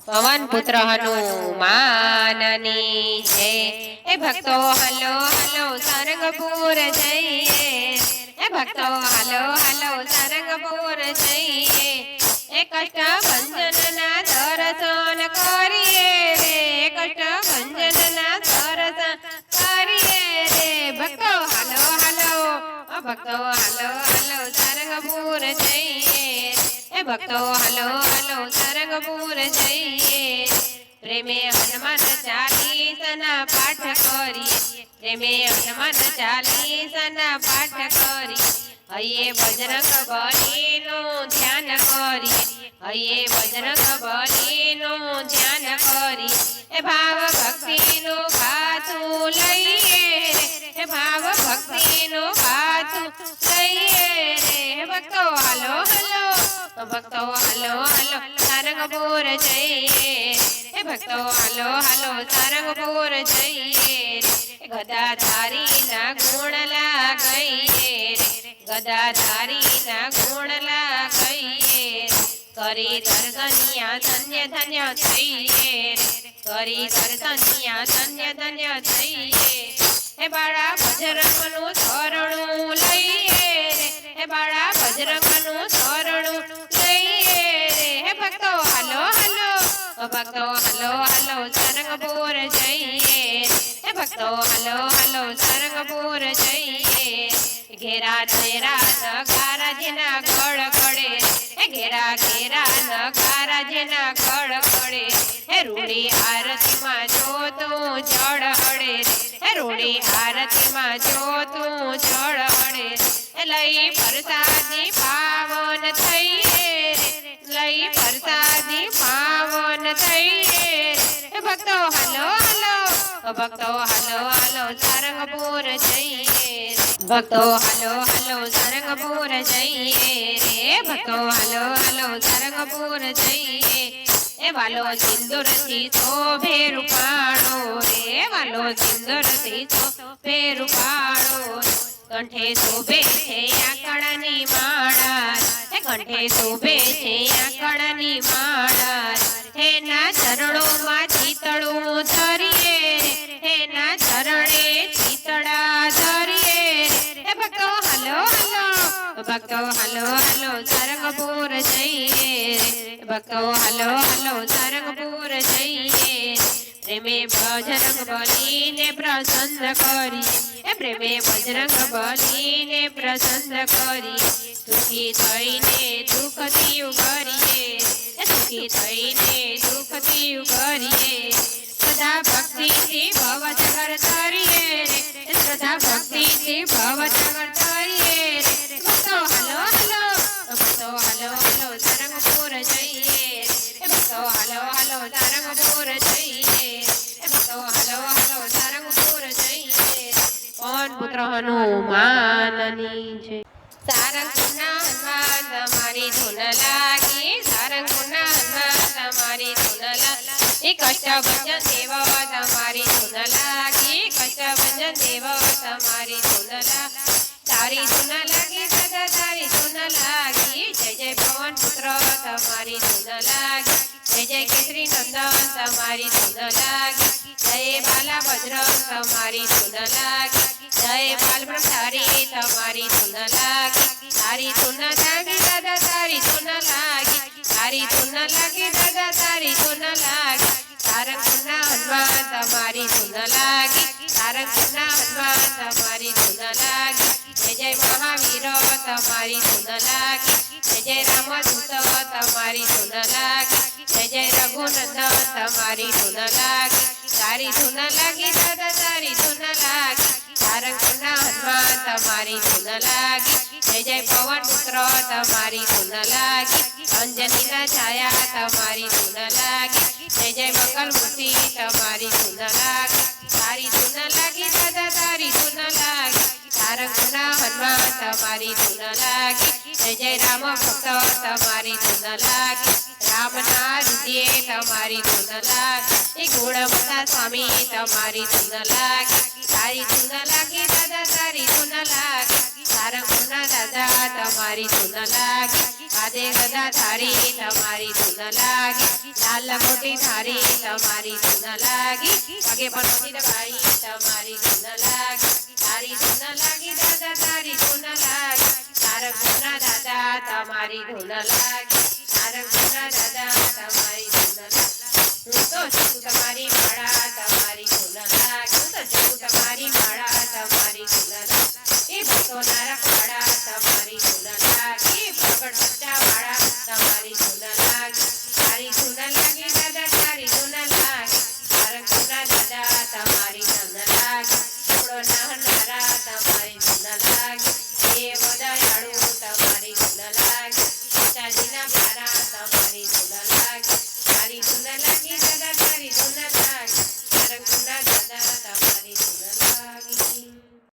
પવન પુત્ર હનુમાનની જય। એ ભક્તો હલો હલો સારંગપુર જઈએ, એ ભક્તો હલો હલો સારંગપુર જઈએ। એ કષ્ટ ભંજનના દર્શન કરીએ રે, કષ્ટ ભંજનના દર્શન કરીએ રે। ભક્તો હલો હલો, ભક્તો હલો હલો સારંગપુર જઈએ, એ ભક્તો હલો હલો સારંગપુર જઈએ। પ્રેમે હનુમાન ચાલીસાના પાઠ કરીએ, પ્રેમે હનુમાન ચાલીસાના પાઠ કરીએ। હૈયે બજરંગ બલીનું ધ્યાન કરીએ, હૈયે બજરંગ બલીનું ધ્યાન કરીએ। એ ભાવ ભક્તિનું પાછું લઈએ રે, એ ભાવ ભક્તિનું પાછું લઈએ રે। ભક્તો હલો હલો, ભક્તો હલો હલો સારંગપુર જઈએ, એ ભક્તો હલો હલો સારંગપુર જઈએ। ગદાધારીના ગુણ લાગઈએ રે, ગદાધારીના ગુણ લાગઈએ। કરી દર્શનિયા ધન્ય ધન્ય થઈએ રે, કરી દર્શનિયા ધન્ય ધન્ય થઈએ। હે બાળા બજરંગનું શરણું લઈએ રે, હે બાળા બજરંગનું શરણું લઈએ રે। હે ભક્તો હલો હલો, ભક્તો હલો હલો સારંગપુર જઈએ, હે ભક્તો હલો હલો સારંગપુર જઈએ। ઘેરા ઘેરા નગારા જેના ગળ ગળે, હે ઘેરા ઘેરા નગારા જેના ગળ ગળે। હે રૂડી આરતીમાં જો તું જળ હળે રે, હે રૂડી આરતીમાં જો તું જળ હળે રે। લઈ પ્રસાદી પાવન થઈએ રે, લઈ પ્રસાદી પાવન થઈએ રે। ભક્તો હલો હલો, ભક્તો હલો હલો સારંગપુર જઈએ, ભક્તો હલો હલો સારંગપુર જઈએ રે, ભક્તો હલો હલો સારંગપુર જઈએ। એ વાલો સિંદૂરથી શોભે રૂપાળો રે, વાલો સિંદૂરથી શોભે રૂપાળો। કંઠે શોભે છે આંકડાની માળા, એ કંઠે શોભે છે આંકડાની માળા। એના ચરણોમાં ચિતળું ધરીએ રે, એના ચરણે ચિતળા ધરીએ રે। એ ભક્તો હલો હલો, ભક્તો હલો હલો સારંગપુર જઈએ રે, ભક્તો હલો હલો સારંગપુર જઈએ। પ્રેમે બજરંગ બલીને પ્રસન્ન કરીએ, એ પ્રેમે બજરંગ બલીને પ્રસન્ન કરીએ। સુખી થઈને દુઃખથી ઉગરીએ, એ સુખી થઈને દુઃખથી ઉગરીએ। શ્રદ્ધા ભક્તિથી ભવ સાગર તરીએ રે, શ્રદ્ધા ભક્તિથી ભવ સાગર તરીએ રે। ભક્તો હલો હલો, ભક્તો હલો હલો સારંગપુર જઈએ, એ ભક્તો હલો હલો સારંગપુર જઈએ, એ ભક્તો હલો હલો સારંગપુર જઈએ। પવન પુત્ર હનુમાનની જય। સારંગપુરના હનુમાન તમારી ધૂન લાગી, સારંગપુરના હનુમાન તમારી ધૂન લાગી। કષ્ટભંજન દેવ તમારી ધૂન લાગી, કષ્ટભંજન દેવ તમારી ધૂન લાગી। તારી ધૂન લાગી સદા તારી ધૂન લાગી, જય જય પવન પુત્ર તમારી ધૂન લાગી, જય જય કેસરી નંદન તમારી ધૂન લાગી। જય બાલા બજરંગ તમારી ધૂન લાગી, જય બાલ બ્રહ્મચારી તમારી ધૂન લાગી। તારી ધૂન લાગી દાદા તારી ધૂન લાગી, તારી ધૂન લાગી દાદા તારી ધૂન લાગી। સારંગપુરના હનુમાન તમારી ધૂન લાગી, સારંગપુરના હનુમાન તમારી ધૂન લાગી। જય જય મહાવીર તમારી ધૂન લાગી, જય જય રામદૂત તમારી ધૂન લાગી, જય જય રઘુનંદન તમારી ધૂન લાગી। તારી ધૂન લાગી દાદા તારી ધૂન લાગી, સારંગપુરના હનુમાન તમારી ધૂન લાગી। જય જય પવન પુત્ર તમારી ધૂન લાગી, અંજનીના છાયા તમારી ધૂન લાગી। જય જય મંગલ મૂર્તિ તમારી ધૂન લાગી, તારી ધૂન લાગી દાદા તારી ધૂન લાગી। સારંગપુરના હનુમાન તમારી ધૂન લાગી, જય જય રામ ભક્ત તમારી ધૂન લાગી। રામના હૃદયે તમારી ધૂન લાગી, એ ગુણવંતા સ્વામી તમારી ધૂન લાગી। તારી ધૂન લાગી દાદા તારી ધૂન લાગી, સારંગપુરના દાદા તમારી ધૂન લાગી આજે ગદા થારી તમારી ધૂન લાગી લાલ મોટી થારી તમારી ધૂન લાગી પગે પણ મોતી દબાઈ તમારી ધૂન લાગી તારી ધૂન લાગી દાદા તારી ધૂન લાગી સારંગપુરના દાદા તમારી ધૂન લાગી સારંગપુરના દાદા તમારી ધૂન લાગી હું તો છું તમારી માળા તમારી ધૂન લાગી હું તો છું તમારી માળા તમારી ધૂન લાગી એ ભક્તોના રખવાડા તમારી ધૂન